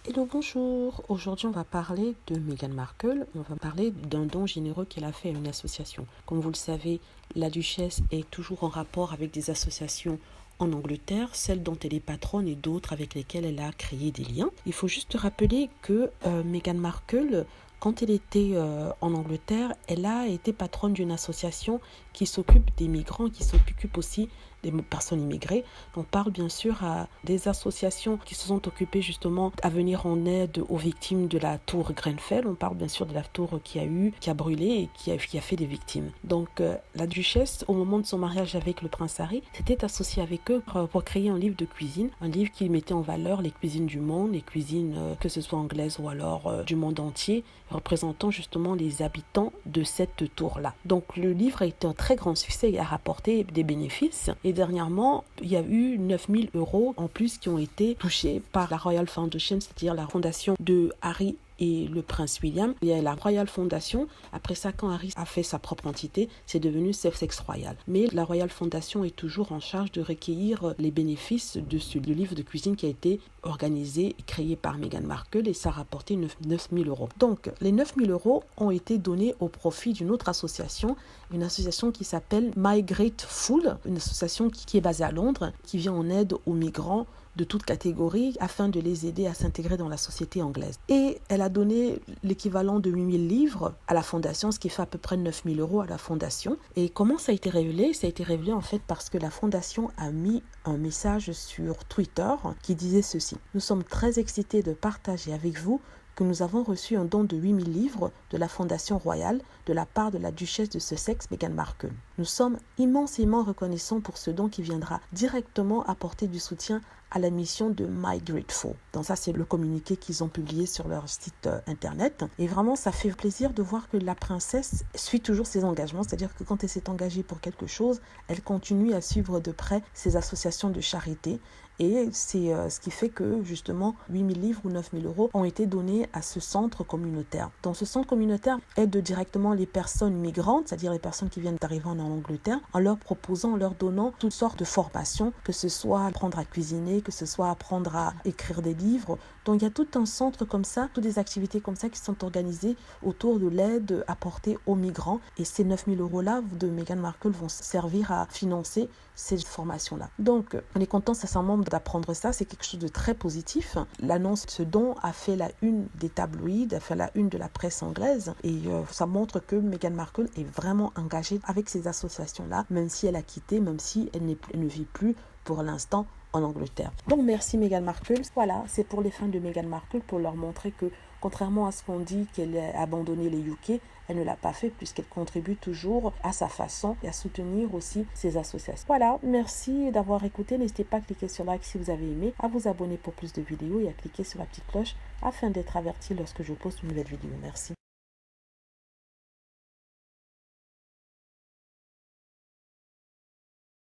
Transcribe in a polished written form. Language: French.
Hello, bonjour. Aujourd'hui, on va parler de Meghan Markle. On va parler d'un don généreux qu'elle a fait à une association. Comme vous le savez, la duchesse est toujours en rapport avec des associations en Angleterre, celles dont elle est patronne et d'autres avec lesquelles elle a créé des liens. Il faut juste rappeler que Meghan Markle, quand elle était en Angleterre, elle a été patronne d'une association qui s'occupe des migrants, qui s'occupe aussi des personnes immigrées. On parle bien sûr à des associations qui se sont occupées justement à venir en aide aux victimes de la tour Grenfell. On parle bien sûr de la tour qui a brûlé et qui a fait des victimes. Donc la duchesse, au moment de son mariage avec le prince Harry, s'était associée avec eux pour créer un livre de cuisine, un livre qui mettait en valeur les cuisines du monde, les cuisines que ce soit anglaises ou alors du monde entier, représentant justement les habitants de cette tour-là. Donc le livre a été un très grand succès et a rapporté des bénéfices. Et dernièrement, il y a eu 9000 € en plus qui ont été touchés par la Royal Foundation, c'est-à-dire la fondation de Harry et le prince William. Il y a la Royal Foundation. Après ça, quand Harry a fait sa propre entité, c'est devenu Sussex Royal. Mais la Royal Foundation est toujours en charge de recueillir les bénéfices de ce livre de cuisine qui a été organisé et créé par Meghan Markle et ça a rapporté 9000 €. Donc, les 9000 € ont été donnés au profit d'une autre association, une association qui s'appelle My Grateful, une association qui est basée à Londres, qui vient en aide aux migrants de toute catégorie afin de les aider à s'intégrer dans la société anglaise. Et elle a donné l'équivalent de 8000 livres à la fondation, ce qui fait à peu près 9000 € à la fondation. Et comment ça a été révélé? Ça a été révélé en fait parce que la fondation a mis un message sur Twitter qui disait ceci: « Nous sommes très excités de partager avec vous que nous avons reçu un don de 8000 livres de la Fondation Royale de la part de la duchesse de Sussex, Meghan Markle. Nous sommes immensément reconnaissants pour ce don qui viendra directement apporter du soutien à la mission de My Grateful. » Donc ça, c'est le communiqué qu'ils ont publié sur leur site internet. Et vraiment, ça fait plaisir de voir que la princesse suit toujours ses engagements, c'est-à-dire que quand elle s'est engagée pour quelque chose, elle continue à suivre de près ses associations de charité. Et c'est ce qui fait que justement 8000 livres ou 9000 € ont été donnés à ce centre communautaire. Donc ce centre communautaire aide directement les personnes migrantes, c'est-à-dire les personnes qui viennent d'arriver en Angleterre, en leur proposant, en leur donnant toutes sortes de formations, que ce soit apprendre à cuisiner, que ce soit apprendre à écrire des livres. Donc il y a tout un centre comme ça, toutes des activités comme ça qui sont organisées autour de l'aide apportée aux migrants. Et ces 9000 € de Meghan Markle vont servir à financer ces formations-là. Donc on est content sincèrement d'apprendre ça, c'est quelque chose de très positif. L'annonce de ce don a fait la une des tabloïds, a fait la une de la presse anglaise et ça montre que Meghan Markle est vraiment engagée avec ces associations-là, même si elle a quitté, même si elle ne vit plus pour l'instant en Angleterre. Donc merci Meghan Markle. Voilà, c'est pour les fans de Meghan Markle, pour leur montrer que contrairement à ce qu'on dit qu'elle a abandonné les UK, elle ne l'a pas fait puisqu'elle contribue toujours à sa façon et à soutenir aussi ses associations. Voilà, merci d'avoir écouté. N'hésitez pas à cliquer sur like si vous avez aimé, à vous abonner pour plus de vidéos et à cliquer sur la petite cloche afin d'être averti lorsque je poste une nouvelle vidéo. Merci.